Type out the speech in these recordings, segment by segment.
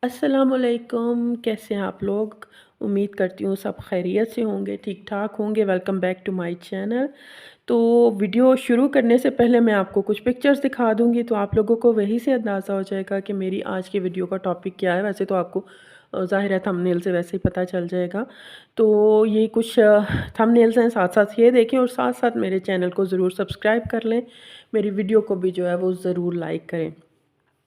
अस्सलामुअलैकुम, कैसे हैं आप लोग? उम्मीद करती हूँ सब खैरियत से होंगे, ठीक-ठाक होंगे। Welcome back to my channel. तो वीडियो शुरू करने से पहले मैं आपको कुछ पिक्चर्स दिखा दूँगी, तो आप लोगों को वहीं से अंदाज़ा हो जाएगा कि मेरी आज की वीडियो का टॉपिक क्या है। वैसे तो आपको ज़ाहिर है थंबनेल से वैसे ही पता चल जाएगा। तो ये कुछ थंबनेल्स हैं, साथ-साथ ये देखें और साथ-साथ मेरे चैनल को ज़रूर सब्सक्राइब कर लें। मेरी वीडियो को भी जो है वो ज़रूर लाइक करें।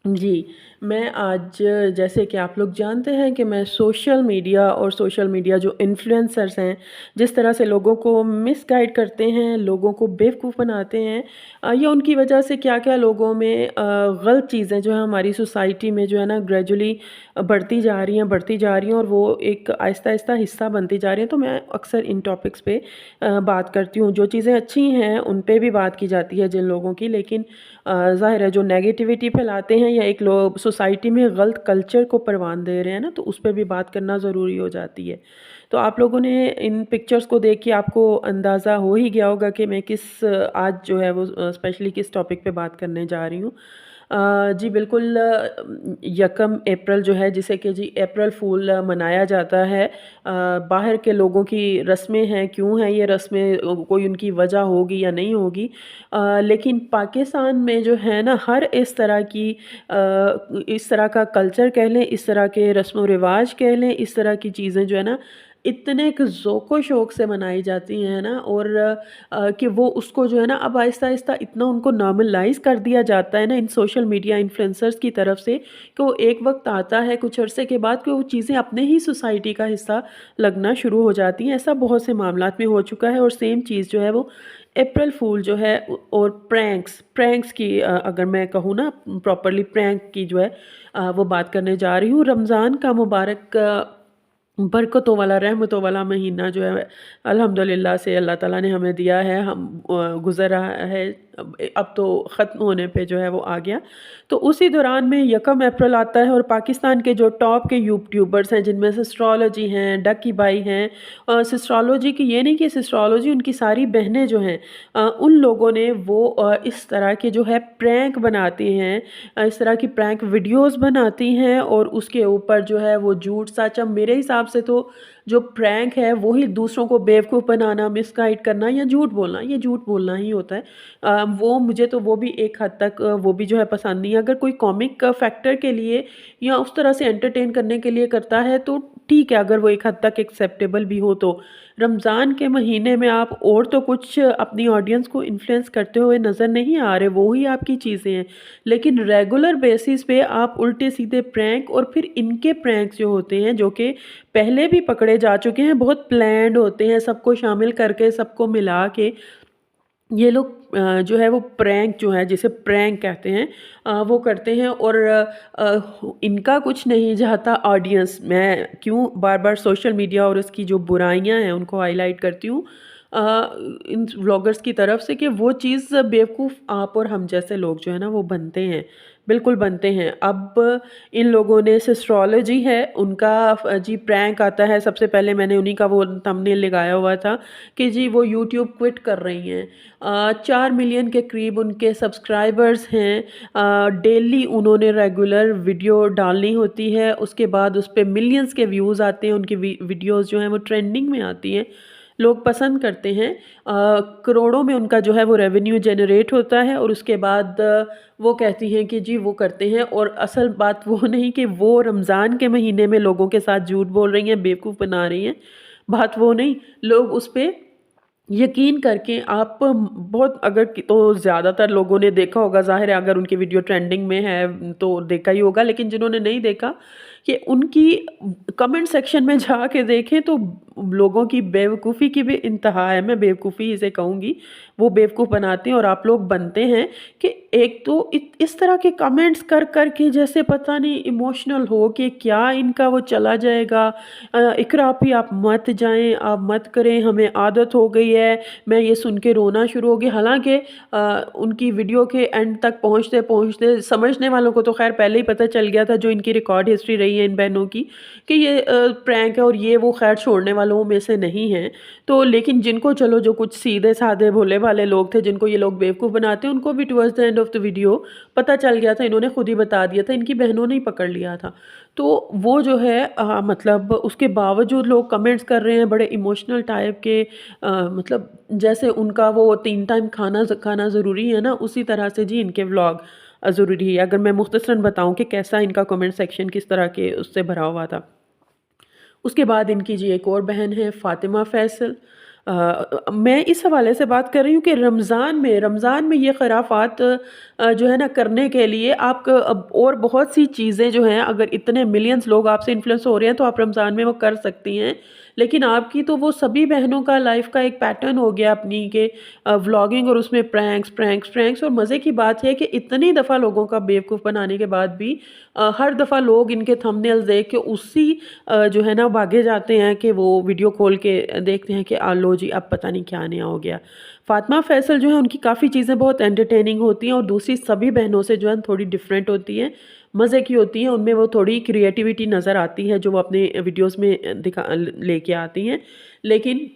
जी, मैं आज जैसे कि आप लोग जानते हैं कि मैं सोशल मीडिया और सोशल मीडिया जो इन्फ्लुएंसर्स हैं, जिस तरह से लोगों को मिसगाइड करते हैं, लोगों को बेवकूफ़ बनाते हैं या उनकी वजह से क्या-क्या लोगों में गलत चीज़ें जो है हमारी सोसाइटी में जो है ना ग्रेजुअली बढ़ती जा रही हैं और वो एक आहिस्ता-आहिस्ता हिस्सा बनती जा रही हैं। तो मैं अक्सर इन टॉपिक्स पे बात करती हूँ। जो चीज़ें अच्छी हैं, उन पे भी बात की जाती है जिन लोगों की, लेकिन ज़ाहिर है जो नेगेटिविटी फैलाते हैं या एक लोग सोसाइटी में गलत कल्चर को परवान दे रहे हैं ना, तो उस पे भी बात करना ज़रूरी हो जाती है। तो आप लोगों ने इन पिक्चर्स को देख के आपको अंदाज़ा हो ही गया होगा कि मैं आज जो है वो स्पेशली किस टॉपिक पे बात करने जा रही हूँ। जी बिल्कुल, यकम अप्रैल जो है जिसे कि जी अप्रैल फूल मनाया जाता है। बाहर के लोगों की रस्में हैं, क्यों हैं ये रस्में, कोई उनकी वजह होगी या नहीं होगी। लेकिन पाकिस्तान में जो है ना हर इस तरह का कल्चर कह लें, इस तरह के रस्म व रिवाज कह लें, इस तरह की चीज़ें जो है ना इतने एक ज़ौक़ शौक़ से मनाई जाती हैं ना, और कि वो उसको जो है ना अब आहिस्ता-आहिस्ता इतना उनको नॉर्मलाइज़ कर दिया जाता है ना इन सोशल मीडिया इन्फ्लुएंसर्स की तरफ से, कि वो एक वक़्त आता है कुछ अरसे के बाद कि वो चीज़ें अपने ही सोसाइटी का हिस्सा लगना शुरू हो जाती हैं। ऐसा बहुत से मामलात में हो चुका है और सेम चीज़ जो है वो अप्रैल फूल जो है और प्रैंक्स की, अगर मैं कहूँ ना प्रॉपर्ली प्रैंक की जो है वो बात करने जा रही हूँ। रमज़ान का मुबारक बरकतों वाला, रहमतों वाला महीना जो है अल्हम्दुलिल्लाह से अल्लाह ताला ने हमें दिया है। गुज़र रहा है, अब तो ख़त्म होने पे जो है वो आ गया। तो उसी दौरान में यकम अप्रैल आता है और पाकिस्तान के जो टॉप के यूट्यूबर्स हैं, जिनमें सिस्ट्रोलॉजी हैं, डक्की भाई हैं, सिस्ट्रोलॉजी की ये नहीं कि सिस्ट्रोलॉजी, उनकी सारी बहनें जो हैं, उन लोगों ने वो इस तरह के जो है प्रैंक बनाती हैं, इस तरह की प्रैंक वीडियोस बनाती हैं और उसके ऊपर जो है वो झूठ सच, अब मेरे हिसाब से तो जो प्रैंक है वो ही दूसरों को बेवकूफ़ बनाना, मिसगाइड करना या झूठ बोलना, ये झूठ बोलना ही होता है। वो मुझे तो वो भी एक हद तक वो भी जो है पसंद नहीं है। अगर कोई कॉमिक फैक्टर के लिए या उस तरह से एंटरटेन करने के लिए करता है तो ठीक है, अगर वो एक हद तक एक्सेप्टेबल भी हो तो। रमज़ान के महीने में आप और तो कुछ अपनी ऑडियंस को इन्फ्लुएंस करते हुए नज़र नहीं आ रहे, वो ही आपकी चीज़ें हैं। लेकिन रेगुलर बेसिस पे आप उल्टे-सीधे प्रैंक और फिर इनके प्रैंक्स जो होते हैं, जो कि पहले भी पकड़े जा चुके हैं, बहुत प्लान्ड होते हैं, सबको शामिल करके, सबको मिला के ये लोग जो है वो प्रैंक जो है जिसे प्रैंक कहते हैं, वो करते हैं और इनका कुछ नहीं चाहता ऑडियंस। मैं क्यों बार-बार सोशल मीडिया और इसकी जो बुराइयां हैं उनको हाईलाइट करती हूँ अ, इन व्लॉगर्स की तरफ से, कि वो चीज़ बेवकूफ़ आप और हम जैसे लोग जो है ना वो बनते हैं, बिल्कुल बनते हैं। अब इन लोगों ने सिस्ट्रोलॉजी है उनका जी प्रैंक आता है। सबसे पहले मैंने उन्हीं का वो थंबनेल लगाया हुआ था कि जी वो यूट्यूब क्विट कर रही हैं। 4 मिलियन के करीब उनके सब्सक्राइबर्स हैं। डेली उन्होंने रेगुलर वीडियो डालनी होती है, उसके बाद उस पे मिलियंस के व्यूज़ आते हैं, उनकी वीडियोज़ जो हैं वो ट्रेंडिंग में आती हैं, लोग पसंद करते हैं। करोड़ों में उनका जो है वो रेवेन्यू जनरेट होता है और उसके बाद वो कहती हैं कि जी वो करते हैं, और असल बात वो नहीं कि वो रमज़ान के महीने में लोगों के साथ झूठ बोल रही हैं, बेवकूफ़ बना रही हैं, बात वो नहीं। लोग उस पे यकीन करके आप बहुत, अगर तो ज़्यादातर लोगों ने देखा होगा, ज़ाहिर है अगर उनकी वीडियो ट्रेंडिंग में है तो देखा ही होगा, लेकिन जिन्होंने नहीं देखा कि उनकी कमेंट सेक्शन में जाके देखें तो लोगों की बेवकूफ़ी की भी इंतहा है, मैं बेवकूफ़ी इसे कहूँगी। वो बेवकूफ़ बनाते हैं और आप लोग बनते हैं कि एक तो इस तरह के कमेंट्स कर के जैसे पता नहीं इमोशनल हो कि क्या इनका वो चला जाएगा। इकरा आपी आप मत जाएँ, आप मत करें, हमें आदत हो गई है, मैं ये सुन के रोना शुरू हो गया। हालाँकि उनकी वीडियो के एंड तक पहुँचते-पहुँचते समझने वालों को तो ख़ैर पहले ही पता चल गया था, जो इनकी रिकॉर्ड हिस्ट्री रही है इन बहनों की कि ये प्रैंक है और ये वो खैर छोड़ने वालों में से नहीं हैं। तो लेकिन जिनको चलो जो कुछ सीधे-साधे भोले-भाले लोग थे जिनको ये लोग बेवकूफ़ बनाते हैं उनको भी towards the end of the video पता चल गया था, इन्होंने खुद ही बता दिया था, इनकी बहनों ने ही पकड़ लिया था। तो वो जो है मतलब उसके बावजूद लोग कमेंट्स कर रहे हैं बड़े इमोशनल टाइप के, मतलब जैसे उनका वो 3 टाइम खाना ज़रूरी है ना, उसी तरह से जी इनके व्लॉग ज़रूरी है। अगर मैं मुख्तसरन बताऊँ कि कैसा इनका कमेंट सेक्शन किस तरह के उससे भरा हुआ था। उसके बाद इनकी जी एक और बहन है फ़ातिमा फ़ैसल। मैं इस हवाले से बात कर रही हूँ कि रमज़ान में ये खराफ़ात जो है ना करने के लिए आप अब और बहुत सी चीज़ें जो हैं, अगर इतने मिलियंस लोग आपसे इन्फ्लुएंस हो रहे हैं तो आप रमज़ान में वो कर सकती हैं। लेकिन आपकी तो वो सभी बहनों का लाइफ़ का एक पैटर्न हो गया अपनी के व्लॉगिंग और उसमें प्रैंक्स और मज़े की बात ये है कि इतनी दफ़ा लोगों का बेवकूफ़ बनाने के बाद भी हर दफ़ा लोग इनके थंबनेल्स देख के उसी जो है ना भागे जाते हैं कि वो वीडियो खोल के देखते हैं कि लो जी अब पता नहीं क्या नया हो गया। फ़ातिमा फ़ैसल जो है उनकी काफ़ी चीज़ें बहुत एंटरटेनिंग होती हैं और दूसरी सभी बहनों से जो है थोड़ी डिफरेंट होती हैं, मज़े की होती हैं, उनमें वो थोड़ी क्रिएटिविटी नज़र आती है जो वो अपने वीडियोज़ में लेके आती हैं। लेकिन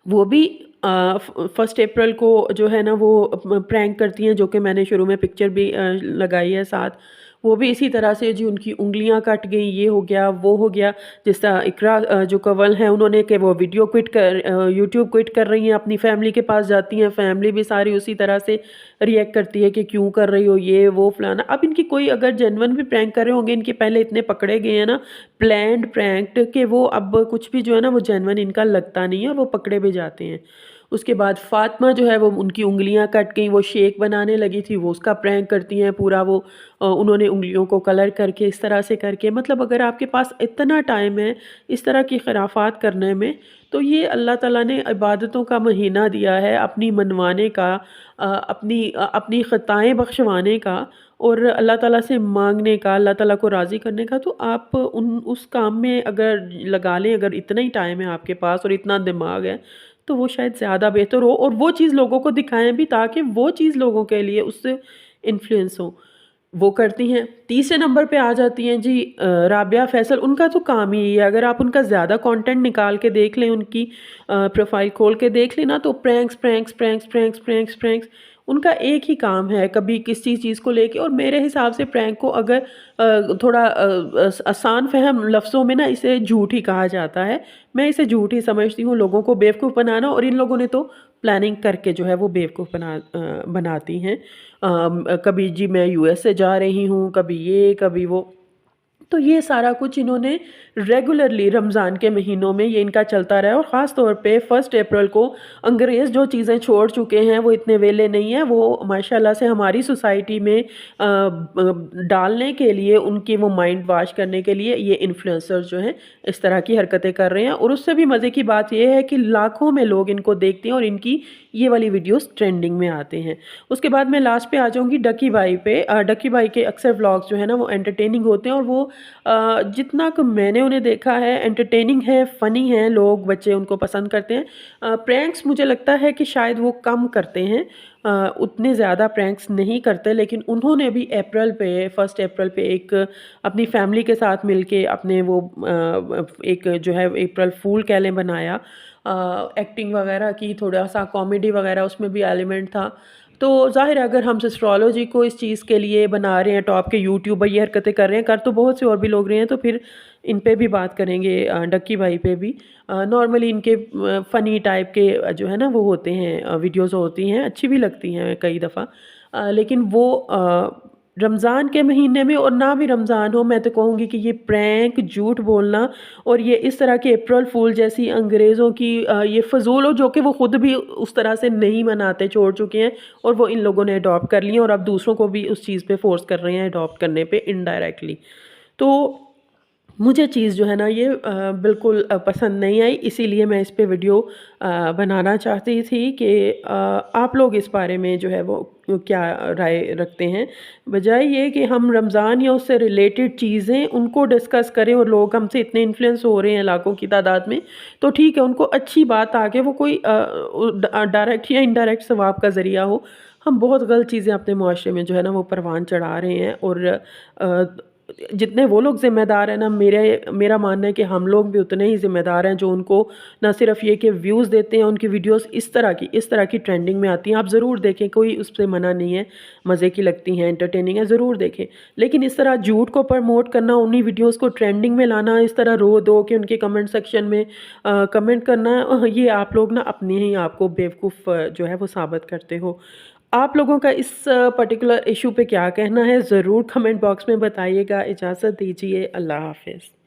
वो भी फर्स्ट अप्रैल को जो है ना वो प्रैंक करती हैं, जो कि मैंने शुरू में पिक्चर भी लगाई है साथ। वो भी इसी तरह से जी उनकी उँगलियां कट गई, ये हो गया वो हो गया। जिस तरह इकरा जो कंवल हैं उन्होंने कि वो वीडियो यूट्यूब क्विट कर रही हैं, अपनी फैमिली के पास जाती हैं, फैमिली भी सारी उसी तरह से रिएक्ट करती है कि क्यों कर रही हो ये वो फलाना। अब इनकी कोई अगर जेन्युइन भी प्रैंक कर रहे होंगे, इनके पहले इतने पकड़े गए हैं ना प्लान्ड प्रैंक्ड, कि वो अब कुछ भी जो है ना वो जेन्युइन इनका लगता नहीं है और वो पकड़े भी जाते हैं। उसके बाद फ़ातिमा जो है वो उनकी उँगलियां कट गई, वो शेक बनाने लगी थी, वो उसका प्रैंक करती हैं पूरा। वो उन्होंने उँगलियों को कलर करके इस तरह से करके, मतलब अगर आपके पास इतना टाइम है इस तरह की खराफात करने में, तो ये अल्लाह ताला ने इबादतों का महीना दिया है अपनी मनवाने का, अपनी ख़ताएँ बख्शवाने का और अल्लाह ताला से मांगने का, अल्लाह ताला को राज़ी करने का। तो आप उस काम में अगर लगा लें, अगर इतना ही टाइम है आपके पास और इतना दिमाग है, तो वो शायद ज़्यादा बेहतर हो और वो चीज़ लोगों को दिखाएँ भी ताकि वो चीज़ लोगों के लिए उससे इन्फ्लुएंस हो। वो करती हैं। तीसरे नंबर पे आ जाती हैं जी राबिया फ़ैसल। उनका तो काम ही ये है, अगर आप उनका ज़्यादा कंटेंट निकाल के देख लें, उनकी प्रोफ़ाइल खोल के देख लें ना, तो प्रैंक्स। उनका एक ही काम है, कभी किसी चीज़ को लेके। और मेरे हिसाब से प्रैंक को अगर थोड़ा आसान फ़हम लफ्ज़ों में ना इसे झूठ ही कहा जाता है। मैं इसे झूठ ही समझती हूँ, लोगों को बेवकूफ़ बनाना। और इन लोगों ने तो प्लानिंग करके जो है वो बेवकूफ़ बनाती हैं। कभी जी मैं यूएसए जा रही हूँ, कभी ये, कभी वो। तो ये सारा कुछ इन्होंने रेगुलरली रमज़ान के महीनों में ये इनका चलता रहा है। और ख़ास तौर पे फर्स्ट अप्रैल को अंग्रेज़ जो चीज़ें छोड़ चुके हैं वो इतने वेले नहीं हैं। वो माशाल्लाह से हमारी सोसाइटी में डालने के लिए, उनकी वो माइंड वॉश करने के लिए ये इन्फ्लुएंसर्स जो हैं इस तरह की हरकतें कर रहे हैं। और उससे भी मज़े की बात ये है कि लाखों में लोग इनको देखते हैं और इनकी ये वाली वीडियोस ट्रेंडिंग में आते हैं। उसके बाद मैं लास्ट पे आ जाऊँगी डकी भाई पे। डकी भाई के अक्सर व्लॉग्स जो है ना वो एंटरटेनिंग होते हैं और वो जितना कि मैंने उन्हें देखा है एंटरटेनिंग है, फ़नी हैं, लोग बच्चे उनको पसंद करते हैं। प्रैंक्स मुझे लगता है कि शायद वो कम करते हैं, उतने ज़्यादा प्रैंक्स नहीं करते। लेकिन उन्होंने भी फर्स्ट अप्रैल पे एक अपनी फैमिली के साथ मिलके अपने वो एक जो है अप्रैल फूल कह लें बनाया। एक्टिंग वगैरह की, थोड़ा-सा कॉमेडी वगैरह उसमें भी एलिमेंट था। तो ज़ाहिर है अगर हम एस्ट्रोलॉजी को इस चीज़ के लिए बना रहे हैं, टॉप के यूट्यूबर ये हरकतें कर रहे हैं, कर तो बहुत से और भी लोग रहे हैं, तो फिर इन पे भी बात करेंगे, डक्की भाई पे भी। नॉर्मली इनके फ़नी टाइप के जो है ना वो होते हैं, वीडियोज़ होती हैं, अच्छी भी लगती हैं कई दफ़ा। लेकिन वो रमज़ान के महीने में और ना भी रमज़ान हो, मैं तो कहूँगी कि ये प्रैंक, झूठ बोलना और ये इस तरह के अप्रैल फूल जैसी अंग्रेज़ों की ये फ़ज़ूल हो, जो कि वो ख़ुद भी उस तरह से नहीं मनाते, छोड़ चुके हैं और वो इन लोगों ने अडॉप्ट कर ली हैं और अब दूसरों को भी उस चीज़ पे फ़ोर्स कर रहे हैं अडॉप्ट करने पे इनडायरेक्टली। तो मुझे चीज़ जो है ना ये बिल्कुल पसंद नहीं आई, इसीलिए मैं इस पे वीडियो बनाना चाहती थी कि आप लोग इस बारे में जो है वो क्या राय रखते हैं। बजाय ये कि हम रमज़ान या उससे रिलेटेड चीज़ें उनको डिस्कस करें और लोग हमसे इतने इन्फ्लुएंस हो रहे हैं लाखों की तादाद में, तो ठीक है उनको अच्छी बात आके वो कोई डायरेक्ट या इनडायरेक्ट सवाब का ज़रिया हो। हम बहुत गलत चीज़ें अपने मुआशरे में जो है ना वो परवान चढ़ा रहे हैं और जितने वो लोग ज़िम्मेदार हैं ना, मेरा मानना है कि हम लोग भी उतने ही ज़िम्मेदार हैं, जो उनको ना सिर्फ़ ये कि व्यूज़ देते हैं, उनकी वीडियोज़ इस तरह की ट्रेंडिंग में आती हैं। आप ज़रूर देखें, कोई उससे मना नहीं है, मज़े की लगती हैं, एंटरटेनिंग है, ज़रूर देखें। लेकिन इस तरह झूठ को प्रमोट करना, उन्हीं वीडियोज़ को ट्रेंडिंग में लाना, इस तरह रो-धो के उनके कमेंट सेक्शन में कमेंट करना, ये आप लोग ना अपने ही आप को बेवकूफ़ जो है वो साबित करते हो। आप लोगों का इस पर्टिकुलर इश्यू पे क्या कहना है? ज़रूर कमेंट बॉक्स में बताइएगा। इजाज़त दीजिए। अल्लाह हाफ़िज़।